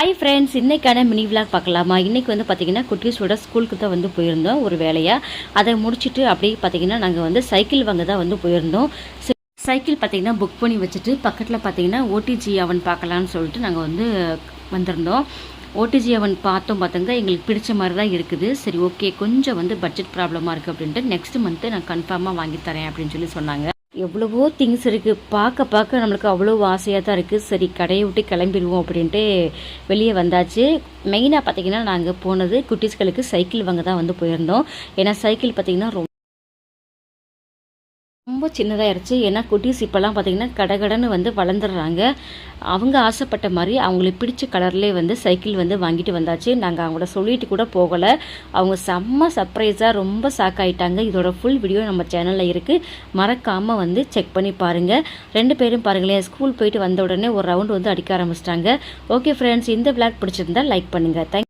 Hi friends, இன்றைக்கான mini vlog பார்க்கலாமா? இன்றைக்கி வந்து பார்த்திங்கன்னா குட்டீஸோட ஸ்கூலுக்கு தான் வந்து போயிருந்தோம் ஒரு வேலையாக. அதை முடிச்சுட்டு அப்படியே பார்த்திங்கன்னா நாங்கள் வந்து சைக்கிள் வாங்க தான் வந்து போயிருந்தோம். சைக்கிள் பார்த்திங்கன்னா புக் பண்ணி வச்சுட்டு பக்கத்தில் பார்த்திங்கன்னா ஓடிஜி அவன் பார்க்கலான்னு சொல்லிட்டு நாங்கள் வந்து வந்திருந்தோம். ஓடிஜி அவன் பார்த்தோங்க, எங்களுக்கு பிடிச்ச மாதிரி தான் இருக்குது. சரி, ஓகே, கொஞ்சம் வந்து பட்ஜெட் ப்ராப்ளமாக இருக்குது அப்படின்ட்டு நெக்ஸ்ட் மந்த்து நான் கன்ஃபார்மாக வாங்கி தரேன் அப்படின்னு சொல்லி சொன்னாங்க. எவ்வளவோ திங்ஸ் இருக்குது, பார்க்க நம்மளுக்கு அவ்வளோ ஆசையாக தான் இருக்குது. சரி, கடையை விட்டு கிளம்பிடுவோம் அப்படின்ட்டு வெளியே வந்தாச்சு. மெயினாக பார்த்திங்கன்னா நாங்கள் போனது குட்டீஸ்களுக்கு சைக்கிள் வாங்க தான் வந்து போயிருந்தோம். ஏன்னா சைக்கிள் பார்த்திங்கன்னா ரொம்ப சின்னதாகிடுச்சு. ஏன்னா குட்டீஸ் இப்போல்லாம் பார்த்திங்கன்னா கடகடன்னு வந்து வளர்ந்துடுறாங்க. அவங்க ஆசைப்பட்ட மாதிரி அவங்களுக்கு பிடிச்ச கலர்லேயே வந்து சைக்கிள் வந்து வாங்கிட்டு வந்தாச்சு. நாங்கள் அவங்கள சொல்லிட்டு கூட போகலை. அவங்க செம்ம சர்ப்ரைஸாக ரொம்ப ஷாக்காயிட்டாங்க. இதோட ஃபுல் வீடியோ நம்ம சேனலில் இருக்குது, மறக்காமல் வந்து செக் பண்ணி பாருங்கள். 2 பேரும் பாருங்களேன், ஸ்கூல் போயிட்டு வந்த உடனே ஒரு ரவுண்டு வந்து அடிக்க ஆரம்பிச்சிட்டாங்க. ஓகே ஃப்ரெண்ட்ஸ், இந்த விளாக் பிடிச்சிருந்தா லைக் பண்ணுங்கள். தேங்க்